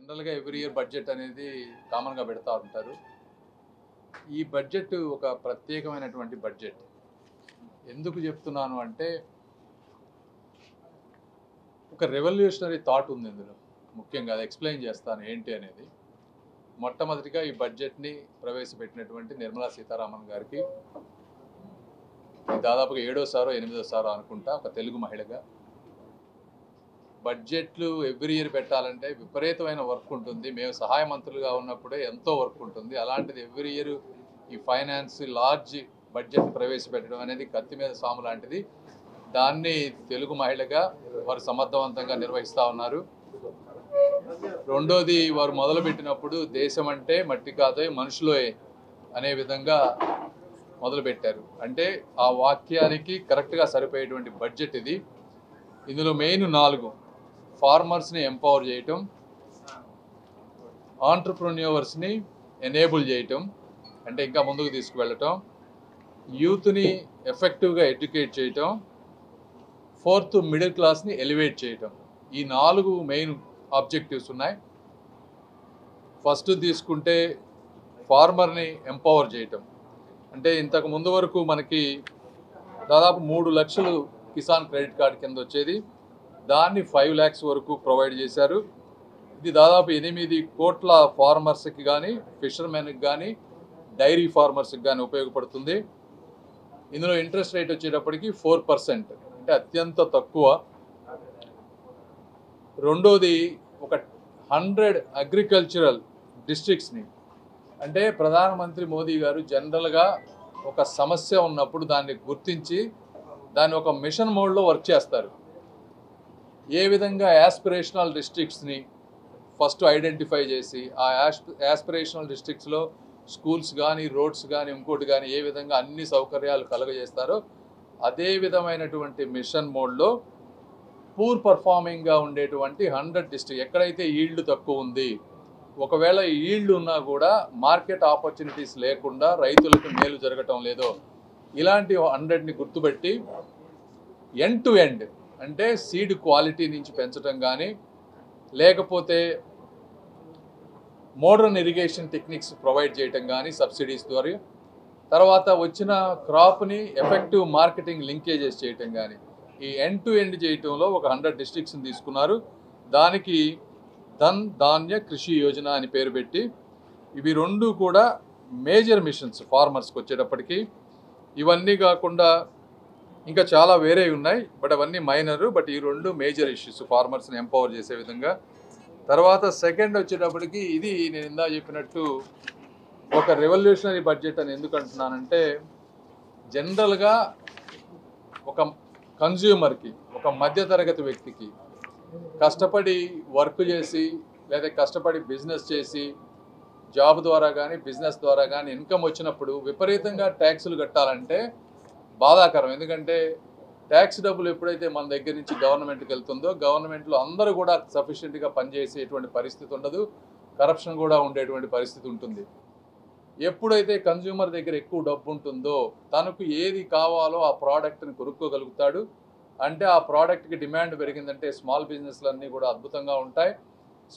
జనరల్గా every year budget అనేది కామన్గా పెడతా ఉంటారు. ఈ బడ్జెట్ ఒక ప్రత్యేకమైనటువంటి బడ్జెట్. ఎందుకు చెప్తున్నాను అంటే ఒక రెవల్యూషనరీ థాట్ ఉంది ఇందులో. ముఖ్యంగా అది ఎక్స్ప్లెయిన్ చేస్తాను ఏంటి అనేది. మొట్టమొదటిగా ఈ బడ్జెట్ని ప్రవేశపెట్టినటువంటి నిర్మలా సీతారామన్ గారికి దాదాపుగా 7వ 8వ అనుకుంటా ఒక తెలుగు మహిళగా. బడ్జెట్లు ఎవ్రీ ఇయర్ పెట్టాలంటే విపరీతమైన వర్క్ ఉంటుంది. మేము సహాయ మంత్రులుగా ఉన్నప్పుడే ఎంతో వర్క్ ఉంటుంది. అలాంటిది ఎవ్రీ ఇయర్ ఈ ఫైనాన్స్ లార్జ్ బడ్జెట్ ప్రవేశపెట్టడం అనేది కత్తి మీద సాము లాంటిది. దాన్ని తెలుగు మహిళగా వారు సమర్థవంతంగా నిర్వహిస్తూ ఉన్నారు. రెండోది, వారు మొదలుపెట్టినప్పుడు దేశం అంటే మట్టి కాదోయ్ మనుషులోయే అనే విధంగా మొదలుపెట్టారు. అంటే ఆ వాక్యానికి కరెక్ట్గా సరిపోయేటువంటి బడ్జెట్ ఇది. ఇందులో మెయిన్ 4: ఫార్మర్స్ని ఎంపవర్ చేయటం, ఆంటర్ప్రెన్యూవర్స్ని ఎనేబుల్ చేయటం అంటే ఇంకా ముందుకు తీసుకువెళ్ళటం, యూత్ని ఎఫెక్టివ్గా ఎడ్యుకేట్ చేయటం, ఫోర్త్ మిడిల్ క్లాస్ని ఎలివేట్ చేయటం. ఈ 4 మెయిన్ ఆబ్జెక్టివ్స్ ఉన్నాయి. ఫస్ట్ తీసుకుంటే ఫార్మర్ని ఎంపవర్ చేయటం అంటే ఇంతకు ముందు వరకు మనకి దాదాపు 3 లక్షలు కిసాన్ క్రెడిట్ కార్డు కింద వచ్చేది. దాన్ని 5 lakhs వరకు ప్రొవైడ్ చేశారు. ఇది దాదాపు 8 కోట్ల ఫార్మర్స్కి కానీ, ఫిషర్మెన్కి కానీ, డైరీ ఫార్మర్స్కి కానీ ఉపయోగపడుతుంది. ఇందులో ఇంట్రెస్ట్ రేట్ వచ్చేటప్పటికి 4%, అంటే అత్యంత తక్కువ. రెండోది, ఒక 100 అగ్రికల్చరల్ డిస్ట్రిక్ట్స్ని, అంటే ప్రధానమంత్రి మోదీ గారు జనరల్గా ఒక సమస్య ఉన్నప్పుడు దాన్ని గుర్తించి దాన్ని ఒక మిషన్ మోడ్లో వర్క్ చేస్తారు. ఏ విధంగా యాస్పిరేషనల్ డిస్ట్రిక్ట్స్ని ఫస్ట్ ఐడెంటిఫై చేసి ఆ యాస్పిరేషనల్ డిస్ట్రిక్ట్స్లో స్కూల్స్ కానీ, రోడ్స్ కానీ, ఇంకోటి కానీ ఏ విధంగా అన్ని సౌకర్యాలు కలుగజేస్తారో అదే విధమైనటువంటి మిషన్ మోడ్లో పూర్ పర్ఫార్మింగ్గా ఉండేటువంటి 100 డిస్ట్రిక్ట్, ఎక్కడైతే ఈల్డ్ తక్కువ ఉంది, ఒకవేళ ఈల్డ్ ఉన్నా కూడా మార్కెట్ ఆపర్చునిటీస్ లేకుండా రైతులకు మేలు జరగటం లేదో, ఇలాంటి 100ని గుర్తుపెట్టి ఎండ్ టు ఎండ్ అంటే సీడ్ క్వాలిటీ నుంచి పెంచడం కానీ, లేకపోతే మోడర్న్ ఇరిగేషన్ టెక్నిక్స్ ప్రొవైడ్ చేయటం కానీ సబ్సిడీస్ ద్వారా, తర్వాత వచ్చిన క్రాప్ని ఎఫెక్టివ్ మార్కెటింగ్ లింకేజెస్ చేయటం కానీ, ఈ ఎండ్ టు ఎండ్ చేయటంలో ఒక 100 డిస్ట్రిక్ట్స్ని తీసుకున్నారు. దానికి ధన్ ధాన్య కృషి యోజన అని పేరు పెట్టి, ఇవి 2 కూడా మేజర్ మిషన్స్ ఫార్మర్స్కి వచ్చేటప్పటికి. ఇవన్నీ కాకుండా ఇంకా చాలా వేరే ఉన్నాయి, బట్ అవన్నీ మైనరు. బట్ ఈ 2 మేజర్ ఇష్యూస్ ఫార్మర్స్ని ఎంపవర్ చేసే విధంగా. తర్వాత సెకండ్ వచ్చేటప్పటికి, ఇది నేను ఇందా చెప్పినట్టు ఒక రెవల్యూషనరీ బడ్జెట్ అని ఎందుకు అంటున్నానంటే, జనరల్గా ఒక కన్జ్యూమర్కి, ఒక మధ్యతరగతి వ్యక్తికి కష్టపడి వర్క్ చేసి లేదా కష్టపడి బిజినెస్ చేసి జాబ్ ద్వారా కానీ బిజినెస్ ద్వారా కానీ ఇన్కమ్ వచ్చినప్పుడు విపరీతంగా ట్యాక్సులు కట్టాలంటే బాధాకరం. ఎందుకంటే ట్యాక్స్ డబ్బులు ఎప్పుడైతే మన దగ్గర నుంచి గవర్నమెంట్కి వెళ్తుందో, గవర్నమెంట్లో అందరూ కూడా సఫిషియెంట్గా పనిచేసేటువంటి పరిస్థితి ఉండదు, కరప్షన్ కూడా ఉండేటువంటి పరిస్థితి ఉంటుంది. ఎప్పుడైతే కన్జ్యూమర్ దగ్గర ఎక్కువ డబ్బు ఉంటుందో తనకు ఏది కావాలో ఆ ప్రోడక్ట్ని కొనుక్కోగలుగుతాడు. అంటే ఆ ప్రోడక్ట్కి డిమాండ్ పెరిగిందంటే స్మాల్ బిజినెస్లన్నీ కూడా అద్భుతంగా ఉంటాయి.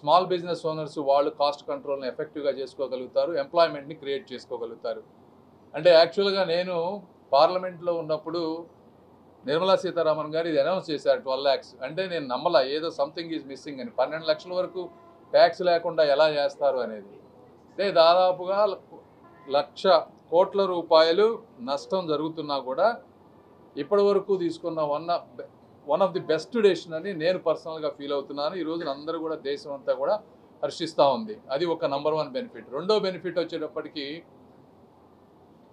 స్మాల్ బిజినెస్ ఓనర్స్ వాళ్ళు కాస్ట్ కంట్రోల్ని ఎఫెక్టివ్గా చేసుకోగలుగుతారు, ఎంప్లాయ్మెంట్ని క్రియేట్ చేసుకోగలుగుతారు. అంటే యాక్చువల్గా నేను పార్లమెంట్లో ఉన్నప్పుడు నిర్మలా సీతారామన్ గారు ఇది అనౌన్స్ చేశారు 12 lakhs. అంటే నేను నమ్మలా, ఏదో సంథింగ్ ఈజ్ మిస్సింగ్ అని. 12 లక్షల వరకు ట్యాక్స్ లేకుండా ఎలా చేస్తారు అనేది. అంటే దాదాపుగా 1,00,000 కోట్ల రూపాయలు నష్టం జరుగుతున్నా కూడా ఇప్పటి వరకు తీసుకున్న one of the best decision అని నేను పర్సనల్గా ఫీల్ అవుతున్నాను. ఈ రోజున అందరూ కూడా దేశం అంతా కూడా హర్షిస్తూ ఉంది. అది ఒక నంబర్ 1 బెనిఫిట్. రెండో బెనిఫిట్ వచ్చేటప్పటికి,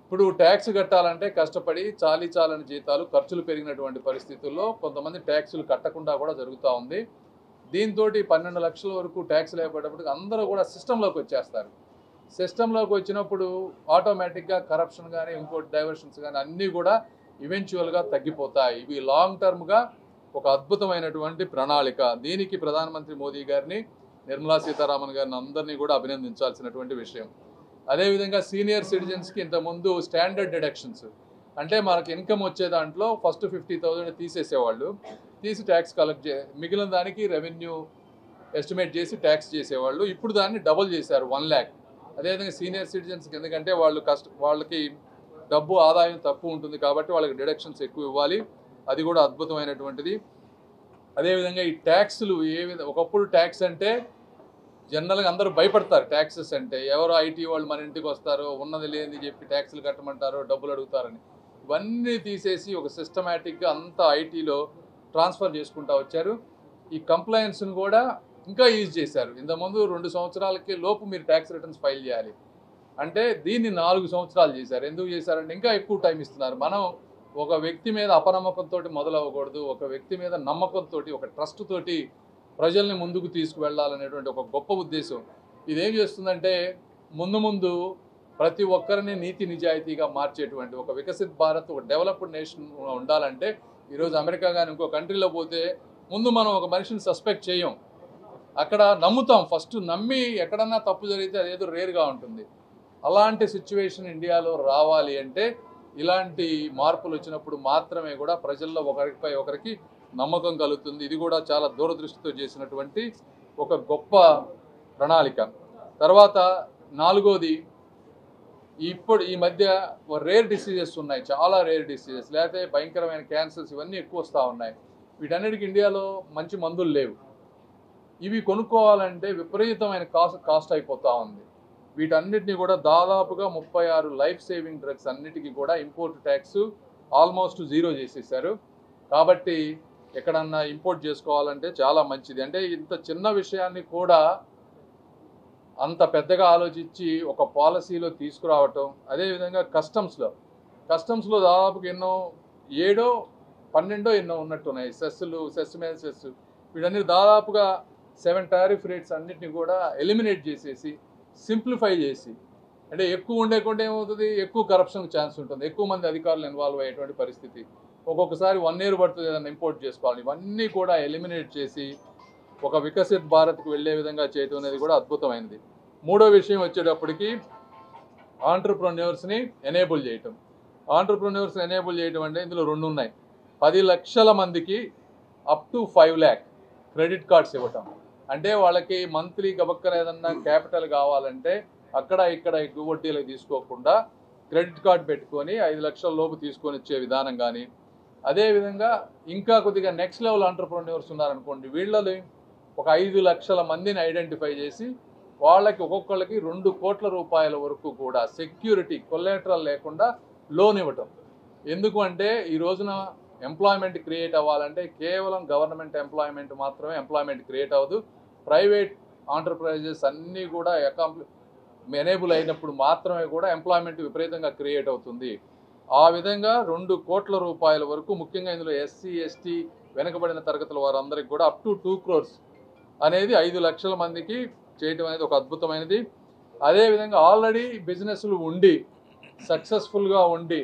ఇప్పుడు ట్యాక్స్ కట్టాలంటే కష్టపడి చాలని జీతాలు, ఖర్చులు పెరిగినటువంటి పరిస్థితుల్లో కొంతమంది ట్యాక్సులు కట్టకుండా కూడా జరుగుతూ ఉంది. దీంతో 12 లక్షల వరకు ట్యాక్స్ లేకపోయేటప్పటికి అందరూ కూడా సిస్టంలోకి వచ్చేస్తారు. సిస్టంలోకి వచ్చినప్పుడు ఆటోమేటిక్గా కరప్షన్ కానీ, ఇంకోటి డైవర్షన్స్ కానీ అన్నీ కూడా ఈవెన్చువల్గా తగ్గిపోతాయి. ఇవి లాంగ్ టర్మ్గా ఒక అద్భుతమైనటువంటి ప్రణాళిక. దీనికి ప్రధానమంత్రి మోదీ గారిని, నిర్మలా సీతారామన్ గారిని అందరినీ కూడా అభినందించాల్సినటువంటి విషయం. అదేవిధంగా సీనియర్ సిటిజన్స్కి ఇంతకుముందు స్టాండర్డ్ డిడక్షన్స్, అంటే మనకి ఇన్కమ్ వచ్చే దాంట్లో ఫస్ట్ 50,000 తీసేసేవాళ్ళు, తీసి ట్యాక్స్ కలెక్ట్ మిగిలిన దానికి రెవెన్యూ ఎస్టిమేట్ చేసి ట్యాక్స్ చేసేవాళ్ళు. ఇప్పుడు దాన్ని డబుల్ చేశారు 1 lakh. అదేవిధంగా సీనియర్ సిటిజన్స్కి ఎందుకంటే వాళ్ళకి డబ్బు ఆదాయం తక్కువ ఉంటుంది కాబట్టి వాళ్ళకి డిడక్షన్స్ ఎక్కువ ఇవ్వాలి. అది కూడా అద్భుతమైనటువంటిది. అదేవిధంగా ఈ ట్యాక్స్లు ఒకప్పుడు ట్యాక్స్ అంటే జనరల్గా అందరూ భయపడతారు. ట్యాక్సెస్ అంటే ఎవరో ఐటీ వాళ్ళు మన ఇంటికి వస్తారో ఉన్నది లేని చెప్పి ట్యాక్స్లు కట్టమంటారో డబ్బులు అడుగుతారని ఇవన్నీ తీసేసి ఒక సిస్టమేటిక్గా అంతా ఐటీలో ట్రాన్స్ఫర్ చేసుకుంటూ వచ్చారు. ఈ కంప్లైన్స్ను కూడా ఇంకా ఈజ్ చేశారు. ఇంతకుముందు 2 సంవత్సరాలకి లోపు మీరు ట్యాక్స్ రిటర్న్స్ ఫైల్ చేయాలి అంటే దీన్ని 4 సంవత్సరాలు చేశారు. ఎందుకు చేశారంటే ఇంకా ఎక్కువ టైం ఇస్తున్నారు. మనం ఒక వ్యక్తి మీద అపనమ్మకంతో మొదలవ్వకూడదు. ఒక వ్యక్తి మీద నమ్మకంతో ఒక ట్రస్ట్ తోటి ప్రజల్ని ముందుకు తీసుకువెళ్ళాలనేటువంటి ఒక గొప్ప ఉద్దేశం. ఇదేం చేస్తుందంటే ముందు ప్రతి ఒక్కరిని నీతి నిజాయితీగా మార్చేటువంటి ఒక వికసిత్ భారత్, ఒక డెవలప్డ్ నేషన్ ఉండాలంటే ఈరోజు అమెరికా కానీ ఇంకో కంట్రీలో పోతే ముందు మనం ఒక మనిషిని సస్పెక్ట్ చేయం. అక్కడ నమ్ముతాం. ఫస్ట్ నమ్మి ఎక్కడన్నా తప్పు జరిగితే అదేదో రేర్గా ఉంటుంది. అలాంటి సిచ్యువేషన్ ఇండియాలో రావాలి అంటే ఇలాంటి మార్పులు వచ్చినప్పుడు మాత్రమే కూడా ప్రజల్లో ఒకరిపై ఒకరికి నమ్మకం కలుగుతుంది. ఇది కూడా చాలా దూరదృష్టితో చేసినటువంటి ఒక గొప్ప ప్రణాళిక. తర్వాత 4వది ఇప్పుడు ఈ మధ్య రేర్ డిసీజెస్ ఉన్నాయి. చాలా రేర్ డిసీజెస్ లేకపోతే భయంకరమైన క్యాన్సర్స్ ఇవన్నీ ఎక్కువ వస్తూ ఉన్నాయి. వీటన్నిటికీ ఇండియాలో మంచి మందులు లేవు. ఇవి కొనుక్కోవాలంటే విపరీతమైన కాస్ట్ అయిపోతూ ఉంది. వీటన్నిటిని కూడా దాదాపుగా 36 లైఫ్ సేవింగ్ డ్రగ్స్ అన్నిటికీ కూడా ఇంపోర్ట్ ట్యాక్స్ ఆల్మోస్ట్ 0 చేసేసారు. కాబట్టి ఎక్కడన్నా ఇంపోర్ట్ చేసుకోవాలంటే చాలా మంచిది. అంటే ఇంత చిన్న విషయాన్ని కూడా అంత పెద్దగా ఆలోచించి ఒక పాలసీలో తీసుకురావటం. అదేవిధంగా కస్టమ్స్లో దాదాపుగా 7 12 ఉన్నట్టున్నాయి సెస్ మీద సెస్. వీటన్ని దాదాపుగా 7 టారిఫ్ రేట్స్ అన్నిటిని కూడా ఎలిమినేట్ చేసేసి సింప్లిఫై చేసి అంటే ఎక్కువ ఉండేకుండా ఏమవుతుంది, ఎక్కువ కరప్షన్ ఛాన్స్ ఉంటుంది, ఎక్కువ మంది అధికారులు ఇన్వాల్వ్ అయ్యేటువంటి పరిస్థితి. ఒక్కొక్కసారి 1 year పడుతుంది ఏదైనా ఇంపోర్ట్ చేసుకోవాలి. ఇవన్నీ కూడా ఎలిమినేట్ చేసి ఒక వికసిత్ భారత్కు వెళ్ళే విధంగా చేయటం అనేది కూడా అద్భుతమైనది. 3వ విషయం వచ్చేటప్పటికి ఆంటర్ప్రెన్యూర్స్ని ఎనేబుల్ చేయటం. ఆంటర్ప్రెన్యూర్స్ని ఎనేబుల్ చేయటం అంటే ఇందులో 2 ఉన్నాయి. 10 లక్షల మందికి up to 5 lakh credit cards ఇవ్వటం. అంటే వాళ్ళకి మంత్లీ గబక్కన ఏదన్నా క్యాపిటల్ కావాలంటే అక్కడ ఇక్కడ ఎక్కువ వడ్డీలకు తీసుకోకుండా క్రెడిట్ కార్డ్ పెట్టుకొని 5 లక్షల లోపు తీసుకొని వచ్చే విధానం కానీ, అదేవిధంగా ఇంకా కొద్దిగా నెక్స్ట్ లెవెల్ ఆంటర్ప్రెన్యూర్స్ ఉన్నారనుకోండి, వీళ్ళని ఒక 5 లక్షల మందిని ఐడెంటిఫై చేసి వాళ్ళకి ఒక్కొక్కళ్ళకి 2 కోట్ల రూపాయల వరకు కూడా సెక్యూరిటీ కొలాటరల్ లేకుండా లోన్ ఇవ్వటం. ఎందుకు అంటే ఈ రోజున ఎంప్లాయ్మెంట్ క్రియేట్ అవ్వాలంటే కేవలం గవర్నమెంట్ ఎంప్లాయ్మెంట్ మాత్రమే ఎంప్లాయ్మెంట్ క్రియేట్ అవ్వదు. ప్రైవేట్ ఆంటర్ప్రైజెస్ అన్నీ కూడా ఎనేబుల్ అయినప్పుడు మాత్రమే కూడా ఎంప్లాయ్మెంట్ విపరీతంగా క్రియేట్ అవుతుంది. ఆ విధంగా 2 కోట్ల రూపాయల వరకు, ముఖ్యంగా ఇందులో ఎస్సీ ఎస్టీ వెనుకబడిన తరగతుల వారందరికీ కూడా అప్ టు 2 crores అనేది 5 లక్షల మందికి చేయటం అనేది ఒక అద్భుతమైనది. అదేవిధంగా ఆల్రెడీ బిజినెస్లు ఉండి సక్సెస్ఫుల్గా ఉండి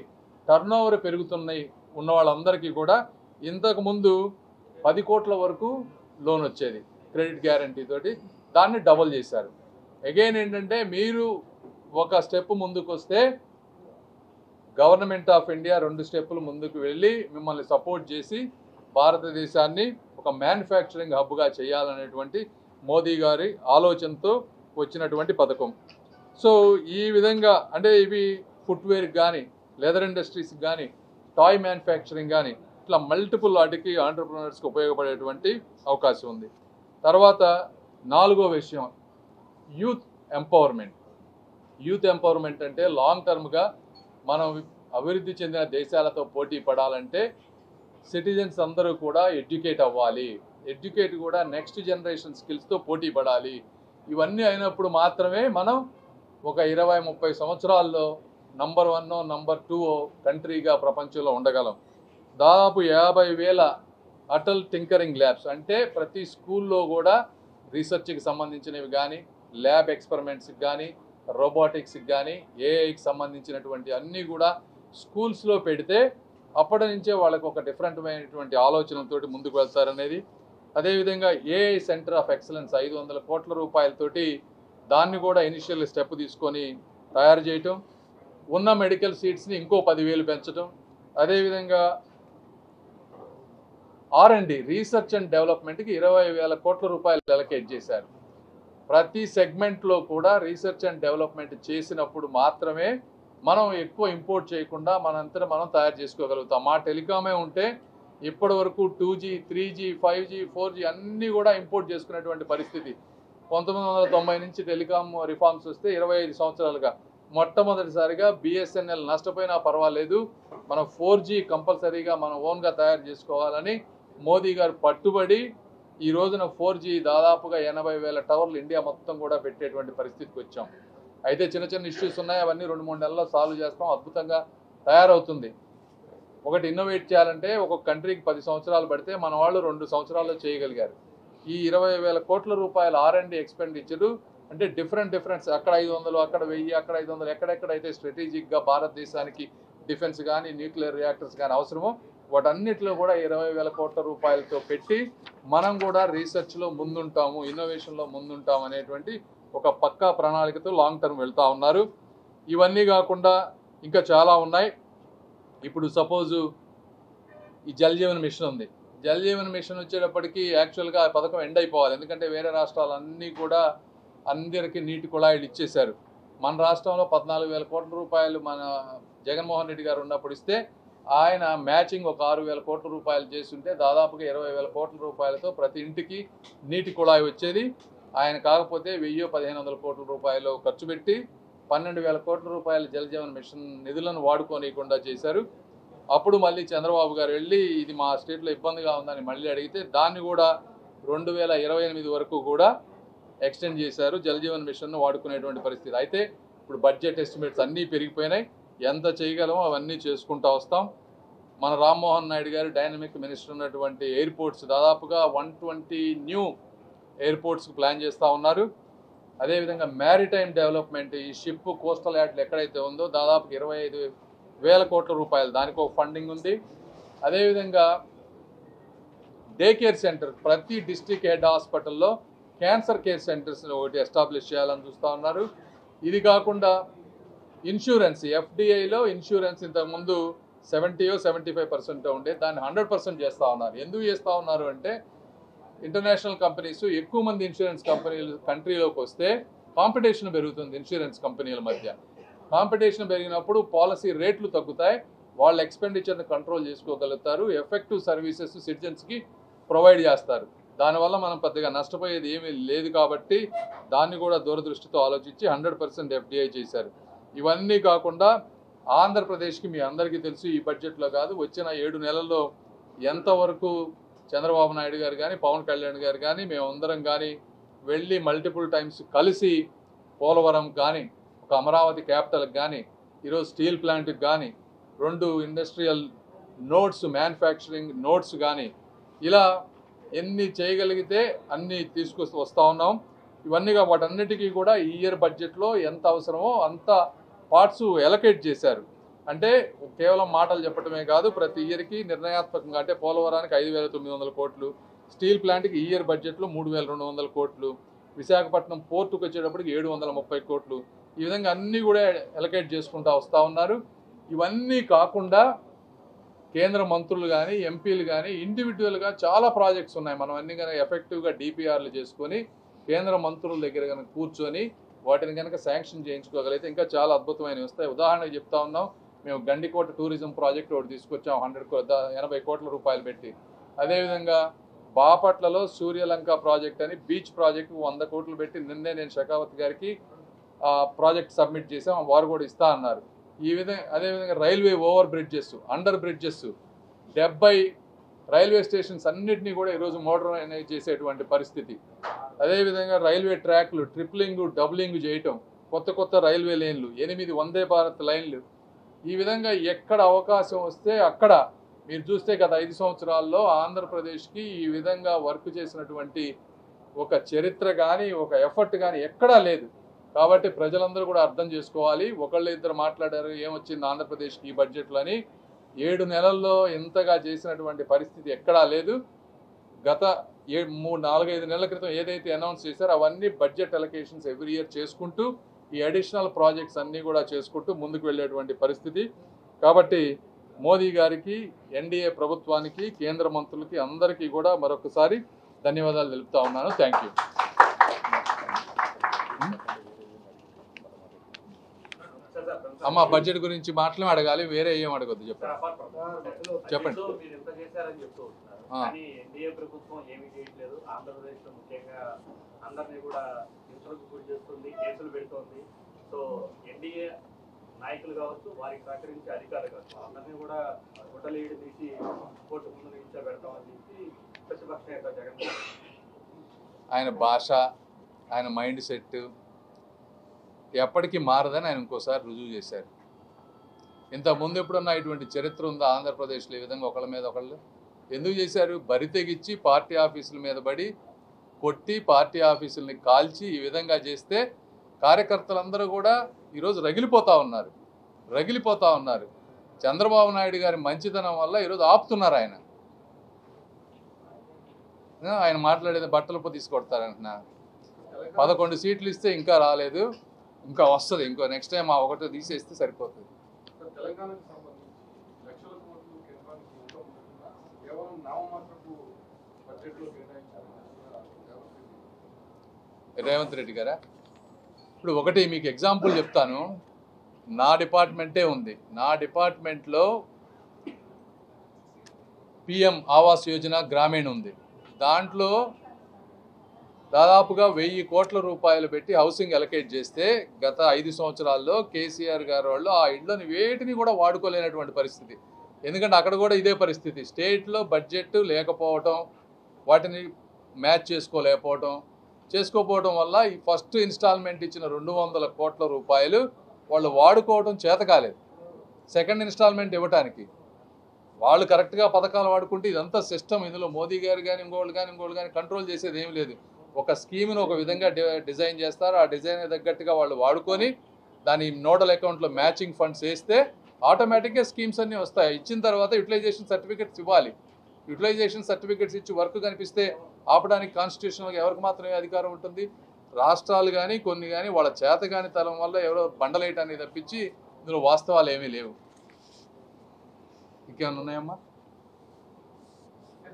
టర్నోవర్ పెరుగుతున్నాయి ఉన్న వాళ్ళందరికీ కూడా ఇంతకుముందు 10 కోట్ల వరకు లోన్ వచ్చేది క్రెడిట్ గ్యారంటీ తోటి, దాన్ని డబుల్ చేశారు. అగైన్ ఏంటంటే మీరు ఒక స్టెప్ ముందుకు వస్తే గవర్నమెంట్ ఆఫ్ ఇండియా 2 స్టెప్పులు ముందుకు వెళ్ళి మిమ్మల్ని సపోర్ట్ చేసి భారతదేశాన్ని ఒక మ్యానుఫ్యాక్చరింగ్ హబ్గా చేయాలనేటువంటి మోదీ గారి ఆలోచనతో వచ్చినటువంటి పథకం. సో ఈ విధంగా అంటే ఇవి ఫుట్వేర్కి కానీ, లెదర్ ఇండస్ట్రీస్కి కానీ, టాయ్ మ్యానుఫ్యాక్చరింగ్ కానీ ఇట్లా మల్టిపుల్ వాటికి ఆంటర్ప్రినర్స్కి ఉపయోగపడేటువంటి అవకాశం ఉంది. తర్వాత 4వ విషయం యూత్ ఎంపవర్మెంట్. యూత్ ఎంపవర్మెంట్ అంటే లాంగ్ టర్మ్గా మనం అభివృద్ధి చెందిన దేశాలతో పోటీ పడాలంటే సిటిజన్స్ అందరూ కూడా ఎడ్యుకేట్ అవ్వాలి. ఎడ్యుకేట్ కూడా నెక్స్ట్ జనరేషన్ స్కిల్స్తో పోటీ పడాలి. ఇవన్నీ అయినప్పుడు మాత్రమే మనం ఒక 20-30 సంవత్సరాల్లో నంబర్ 1 నంబర్ 2 కంట్రీగా ప్రపంచంలో ఉండగలం. దాదాపు 50,000 అటల్ టింకరింగ్ ల్యాబ్స్ అంటే ప్రతి స్కూల్లో కూడా రీసెర్చ్కి సంబంధించినవి కానీ, ల్యాబ్ ఎక్స్పెరిమెంట్స్కి కానీ, రోబోటిక్స్కి కానీ, ఏఐకి సంబంధించినటువంటి అన్నీ కూడా స్కూల్స్లో పెడితే అప్పటి నుంచే వాళ్ళకు ఒక డిఫరెంట్మైనటువంటి ఆలోచనలతోటి ముందుకు వెళ్తారనేది. అదేవిధంగా ఏఐ సెంటర్ ఆఫ్ ఎక్సలెన్స్ 500 కోట్ల రూపాయలతోటి దాన్ని కూడా ఇనిషియల్ స్టెప్ తీసుకొని తయారు చేయటం. ఉన్న మెడికల్ సీట్స్ని ఇంకో 10,000 పెంచడం. అదేవిధంగా R&D రీసెర్చ్ అండ్ డెవలప్మెంట్కి 20,000 కోట్ల రూపాయలు అలొకేట్ చేశారు. ప్రతి సెగ్మెంట్లో కూడా రీసెర్చ్ అండ్ డెవలప్మెంట్ చేసినప్పుడు మాత్రమే మనం ఎక్కువ ఇంపోర్ట్ చేయకుండా మనంతా మనం తయారు చేసుకోగలుగుతాం. మా టెలికామే ఉంటే ఇప్పటి వరకు 2G 3G 5G 4G అన్నీ కూడా ఇంపోర్ట్ చేసుకునేటువంటి పరిస్థితి. 1990 నుంచి టెలికాం రిఫార్మ్స్ వస్తే 25 సంవత్సరాలుగా మొట్టమొదటిసారిగా BSNL నష్టపోయినా పర్వాలేదు, మనం 4G కంపల్సరీగా మనం ఓన్గా తయారు చేసుకోవాలని మోదీ గారు పట్టుబడి ఈ రోజున 4G దాదాపుగా 80,000 టవర్లు ఇండియా మొత్తం కూడా పెట్టేటువంటి పరిస్థితికి వచ్చాం. అయితే చిన్న చిన్న ఇష్యూస్ ఉన్నాయి, అవన్నీ 2-3 నెలల్లో సాల్వ్ చేస్తాం. అద్భుతంగా తయారవుతుంది. ఒకటి ఇన్నోవేట్ చేయాలంటే ఒక్కొక్క కంట్రీకి 10 సంవత్సరాలు పడితే మన వాళ్ళు 2 సంవత్సరాల్లో చేయగలిగారు. ఈ 20,000 కోట్ల రూపాయల R&D ఎక్స్పెండిచరు అంటే డిఫరెంట్ అక్కడ 500 అక్కడ 1000 అక్కడ 500 ఎక్కడెక్కడైతే స్ట్రాటజిక్గా భారతదేశానికి డిఫెన్స్ కానీ న్యూక్లియర్ రియాక్టర్స్ కానీ అవసరమో వాటన్నిటిలో కూడా 20,000 కోట్ల రూపాయలతో పెట్టి మనం కూడా రీసెర్చ్లో ముందుంటాము, ఇన్నోవేషన్లో ముందుంటాము అనేటువంటి ఒక పక్కా ప్రణాళికతో లాంగ్ టర్మ్ వెళ్తూ ఉన్నారు. ఇవన్నీ కాకుండా ఇంకా చాలా ఉన్నాయి. ఇప్పుడు సపోజు ఈ జల్ జీవన్ మిషన్ ఉంది. జల్ జీవన్ మిషన్ వచ్చేటప్పటికి యాక్చువల్గా ఆ పథకం ఎండ్ అయిపోవాలి. ఎందుకంటే వేరే రాష్ట్రాలన్నీ కూడా అందరికీ నీటి కుళాయిలు ఇచ్చేశారు. మన రాష్ట్రంలో 14,000 కోట్ల రూపాయలు మన జగన్మోహన్ రెడ్డి గారు ఉన్నప్పుడు ఇస్తే ఆయన మ్యాచింగ్ ఒక 6,000 కోట్ల రూపాయలు చేస్తుంటే దాదాపుగా 20,000 కోట్ల రూపాయలతో ప్రతి ఇంటికి నీటి కుళాయి వచ్చేది. ఆయన కాకపోతే 1,000-1,500 కోట్ల రూపాయలు ఖర్చు పెట్టి 12,000 కోట్ల రూపాయల జల్ జీవన్ మిషన్ నిధులను వాడుకోనియకుండా చేశారు. అప్పుడు మళ్ళీ చంద్రబాబు గారు వెళ్ళి ఇది మా స్టేట్లో ఇబ్బందిగా ఉందని మళ్ళీ అడిగితే దాన్ని కూడా 2028 వరకు కూడా ఎక్స్టెండ్ చేశారు. జల్ జీవన్ మిషన్ను వాడుకునేటువంటి పరిస్థితి. అయితే ఇప్పుడు బడ్జెట్ ఎస్టిమేట్స్ అన్నీ పెరిగిపోయినాయి. ఎంత చేయగలమో అవన్నీ చేసుకుంటూ వస్తాం. మన రామ్మోహన్ నాయుడు గారు డైనమిక్ మినిస్టర్ ఉన్నటువంటి ఎయిర్పోర్ట్స్ దాదాపుగా 120 న్యూ ఎయిర్పోర్ట్స్కి ప్లాన్ చేస్తూ ఉన్నారు. అదేవిధంగా మ్యారిటైమ్ డెవలప్మెంట్ ఈ షిప్ కోస్టల్ యార్డ్లు ఎక్కడైతే ఉందో దాదాపు 25,000 కోట్ల రూపాయలు దానికి ఒక ఫండింగ్ ఉంది. అదేవిధంగా డే కేర్ సెంటర్ ప్రతి డిస్ట్రిక్ట్ హెడ్ హాస్పిటల్లో క్యాన్సర్ కేర్ సెంటర్స్ ఒకటి ఎస్టాబ్లిష్ చేయాలని చూస్తూ ఉన్నారు. ఇది కాకుండా ఇన్సూరెన్స్ FDIలో ఇన్సూరెన్స్ ఇంతకుముందు 70-75% ఉండే దాన్ని 100% చేస్తూ ఉన్నారు. ఎందుకు చేస్తూ ఉన్నారు అంటే ఇంటర్నేషనల్ కంపెనీస్ ఎక్కువ మంది ఇన్సూరెన్స్ కంపెనీలు కంట్రీలోకి వస్తే కాంపిటీషన్ పెరుగుతుంది. ఇన్సూరెన్స్ కంపెనీల మధ్య కాంపిటీషన్ పెరిగినప్పుడు పాలసీ రేట్లు తగ్గుతాయి, వాళ్ళ ఎక్స్పెండిచర్ని కంట్రోల్ చేసుకోగలుగుతారు, ఎఫెక్టివ్ సర్వీసెస్ సిటిజన్స్కి ప్రొవైడ్ చేస్తారు. దానివల్ల మనం పెద్దగా నష్టపోయేది ఏమీ లేదు కాబట్టి దాన్ని కూడా దూరదృష్టితో ఆలోచించి 100% FDI చేశారు. ఇవన్నీ కాకుండా ఆంధ్రప్రదేశ్కి మీ అందరికీ తెలుసు ఈ బడ్జెట్లో కాదు వచ్చిన 7 నెలల్లో ఎంతవరకు చంద్రబాబు నాయుడు గారు కానీ పవన్ కళ్యాణ్ గారు కానీ మేమందరం కానీ వెళ్ళి మల్టిపుల్ టైమ్స్ కలిసి పోలవరం కానీ ఒక అమరావతి క్యాపిటల్కి కానీ ఈరోజు స్టీల్ ప్లాంట్కి కానీ 2 ఇండస్ట్రియల్ నోడ్స్ మ్యానుఫ్యాక్చరింగ్ నోడ్స్ కానీ ఇలా ఎన్ని చేయగలిగితే అన్నీ తీసుకొస్తూ వస్తూ ఉన్నాం. ఇవన్నీ వాటన్నిటికీ కూడా ఈ ఇయర్ బడ్జెట్లో ఎంత అవసరమో అంత పార్ట్స్ ఎలకేట్ చేశారు. అంటే కేవలం మాటలు చెప్పడమే కాదు, ప్రతి ఇయర్కి నిర్ణయాత్మకంగా అంటే పోలవరానికి 5,900 కోట్లు, స్టీల్ ప్లాంట్కి ఈ ఇయర్ బడ్జెట్లో 3,200 కోట్లు, విశాఖపట్నం పోర్టుకు వచ్చేటప్పటికి 730 కోట్లు, ఈ విధంగా అన్నీ కూడా ఎలకేట్ చేసుకుంటూ వస్తూ ఉన్నారు. ఇవన్నీ కాకుండా కేంద్ర మంత్రులు కానీ ఎంపీలు కానీ ఇండివిజువల్గా చాలా ప్రాజెక్ట్స్ ఉన్నాయి. మనం అన్ని కనుక ఎఫెక్టివ్గా DPRలు చేసుకొని కేంద్ర మంత్రుల దగ్గర కనుక కూర్చొని వాటిని కనుక శాంక్షన్ చేయించుకోగలిగితే ఇంకా చాలా అద్భుతమైనవి వస్తాయి. ఉదాహరణకు చెప్తా ఉన్నాం, మేము గండికోట టూరిజం ప్రాజెక్ట్ ఒకటి తీసుకొచ్చాం 80 కోట్ల రూపాయలు పెట్టి. అదేవిధంగా బాపట్లలో సూర్యలంక ప్రాజెక్ట్ అని బీచ్ ప్రాజెక్టు 100 కోట్లు పెట్టి నిన్నే నేను షెకావత్ గారికి ప్రాజెక్ట్ సబ్మిట్ చేసాం, వారు కూడా ఇస్తా అన్నారు. ఈ విధంగా అదేవిధంగా railway over bridges under bridges 70 railway stations అన్నింటినీ కూడా ఈరోజు మోడర్నైజ్ చేసేటువంటి పరిస్థితి. అదేవిధంగా రైల్వే ట్రాక్లు ట్రిప్లింగ్ డబులింగ్ చేయటం, కొత్త రైల్వే లైన్లు 8 వందే భారత్ లైన్లు, ఈ విధంగా ఎక్కడ అవకాశం వస్తే అక్కడ మీరు చూస్తే గత 5 సంవత్సరాల్లో ఆంధ్రప్రదేశ్కి ఈ విధంగా వర్క్ చేసినటువంటి ఒక చరిత్ర కానీ ఒక ఎఫర్ట్ కానీ ఎక్కడా లేదు. కాబట్టి ప్రజలందరూ కూడా అర్థం చేసుకోవాలి. ఒకళ్ళు ఇద్దరు మాట్లాడారు ఏమొచ్చింది ఆంధ్రప్రదేశ్కి ఈ బడ్జెట్లో అని. 7 నెలల్లో ఇంతగా చేసినటువంటి పరిస్థితి ఎక్కడా లేదు. గత 4-5 నెలల క్రితం ఏదైతే అనౌన్స్ చేశారో అవన్నీ బడ్జెట్ అలొకేషన్స్ ఎవ్రీ ఇయర్ చేసుకుంటూ ఈ అడిషనల్ ప్రాజెక్ట్స్ అన్నీ కూడా చేసుకుంటూ ముందుకు వెళ్ళేటువంటి పరిస్థితి. కాబట్టి మోదీ గారికి, ఎన్డీఏ ప్రభుత్వానికి, కేంద్ర మంత్రులకి అందరికీ కూడా మరొకసారి ధన్యవాదాలు తెలుపుతా ఉన్నాను. Thank you. అమ్మ బడ్జెట్ గురించి మాత్రమే అడగాలి, వేరే ఏం అడగొద్దు. చెప్పండి. ఎన్డీఏ ప్రభుత్వం ఏమీ చేయట్లేదు. ఆంధ్రప్రదేశ్ లో ముఖ్యంగా అందరినీ కూడా హింసలకు గురి చేస్తుంది, కేసులు పెడుతోంది. సో ఎన్డీఏ నాయకులు కావచ్చు, వారికి సహకరించే అధికారులు కావచ్చు, అందరినీ కూడా గుడ్డలీడి తీసి కోర్టు ముందు నిలిచోబెడతామని చెప్పి ప్రతిపక్ష నేత జగన్ ఆయన భాష, ఆయన మైండ్ సెట్ ఎప్పటికీ మారదని ఆయన ఇంకోసారి రుజువు చేశారు. ఇంతకుముందు ఎప్పుడన్నా ఇటువంటి చరిత్ర ఉందా ఆంధ్రప్రదేశ్లో ఈ విధంగా ఒకళ్ళ మీద ఒకళ్ళు? ఎందుకు చేశారు? బరి తెగించి పార్టీ ఆఫీసుల మీద పడి కొట్టి పార్టీ ఆఫీసుల్ని కాల్చి ఈ విధంగా చేస్తే కార్యకర్తలందరూ కూడా ఈరోజు రగిలిపోతూ ఉన్నారు. చంద్రబాబు నాయుడు గారి మంచితనం వల్ల ఈరోజు ఆపుతున్నారు. ఆయన మాట్లాడేది బట్టలు తీసుకొడతారంటున్నా. 11 సీట్లు ఇస్తే ఇంకా రాలేదు, ఇంకా వస్తుంది, ఇంకో నెక్స్ట్ టైం ఆ ఒకటో తీసేస్తే సరిపోతుంది. రేవంత్ రెడ్డి గారా? ఇప్పుడు ఒకటి మీకు ఎగ్జాంపుల్ చెప్తాను. నా డిపార్ట్మెంటే ఉంది. నా డిపార్ట్మెంట్లో పిఎం ఆవాస్ యోజన గ్రామీణ ఉంది. దాంట్లో దాదాపుగా 1000 కోట్ల రూపాయలు పెట్టి హౌసింగ్ అలొకేట్ చేస్తే గత 5 సంవత్సరాల్లో కేసీఆర్ గారు వాళ్ళు ఆ ఇళ్లను వేటిని కూడా వాడుకోలేనటువంటి పరిస్థితి. ఎందుకంటే అక్కడ కూడా ఇదే పరిస్థితి. స్టేట్లో బడ్జెట్ లేకపోవటం, వాటిని మ్యాచ్ చేసుకోకపోవడం వల్ల ఈ ఫస్ట్ ఇన్స్టాల్మెంట్ ఇచ్చిన 200 కోట్ల రూపాయలు వాళ్ళు వాడుకోవడం చేత కాలేదు. సెకండ్ ఇన్స్టాల్మెంట్ ఇవ్వటానికి వాళ్ళు కరెక్ట్గా పథకాలు వాడుకుంటే ఇదంతా సిస్టమ్. ఇందులో మోదీ గారు కానీ ఇంకోళ్ళు కానీ కంట్రోల్ చేసేది ఏమి లేదు. ఒక స్కీమ్ను ఒక విధంగా డిజైన్ చేస్తారు. ఆ డిజైన్ తగ్గట్టుగా వాళ్ళు వాడుకొని దాని నోడల్ అకౌంట్లో మ్యాచింగ్ ఫండ్స్ వేస్తే ఆటోమేటిక్గా స్కీమ్స్ అన్నీ వస్తాయి. ఇచ్చిన తర్వాత యూటిలైజేషన్ సర్టిఫికెట్స్ ఇవ్వాలి. యూటిలైజేషన్ సర్టిఫికెట్స్ ఇచ్చి వర్క్ కనిపిస్తే ఆపడానికి కాన్స్టిట్యూషన్గా ఎవరికి మాత్రమే అధికారం ఉంటుంది? రాష్ట్రాలు కానీ కొన్ని కానీ వాళ్ళ చేతగాని తలం వల్ల ఎవరో బండలేయటాన్ని తప్పించి ఇందులో వాస్తవాలు ఏమీ లేవు. ఇంకేమైనా ఉన్నాయమ్మా?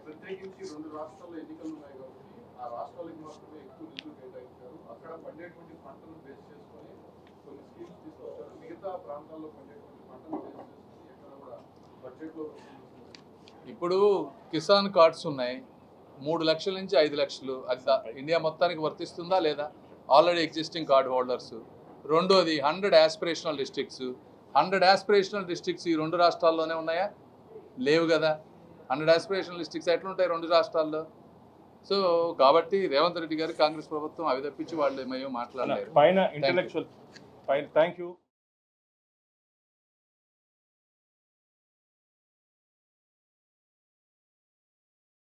ప్రత్యేకించి 2 రాష్ట్రాల్లో ఎన్నికలు ఉన్నాయి కాబట్టి ఆ రాష్ట్రాలకు మాత్రమే ఎక్కువ నిధులు కేటాయించారు. అక్కడ పండేటువంటి పంటను బేస్ చేసుకొని కొన్ని స్కీమ్స్ తీసుకొచ్చారు. మిగతా ప్రాంతాల్లో పండేటువంటి పంటను బేస్ చేసుకొని ఎక్కడ కూడా బడ్జెట్లో ఇప్పుడు కిసాన్ కార్డ్స్ ఉన్నాయి. 3 లక్షల నుంచి 5 లక్షలు. అది ఇండియా మొత్తానికి వర్తిస్తుందా లేదా? Already existing card holders. రెండోది 100 యాస్పిరేషనల్ డిస్ట్రిక్ట్స్. 100 యాస్పిరేషనల్ డిస్ట్రిక్ట్స్ ఈ 2 రాష్ట్రాల్లోనే ఉన్నాయా? లేవు కదా. 100 యాస్పిరేషనల్ డిస్ట్రిక్ట్స్ ఎట్లుంటాయి 2 రాష్ట్రాల్లో? సో కాబట్టి రేవంత్ రెడ్డి గారు, కాంగ్రెస్ ప్రభుత్వం అవి తప్పించి వాళ్ళు ఏమో మాట్లాడలేరు. పైన ఇంటెలెక్చువల్ థ్యాంక్ యూ.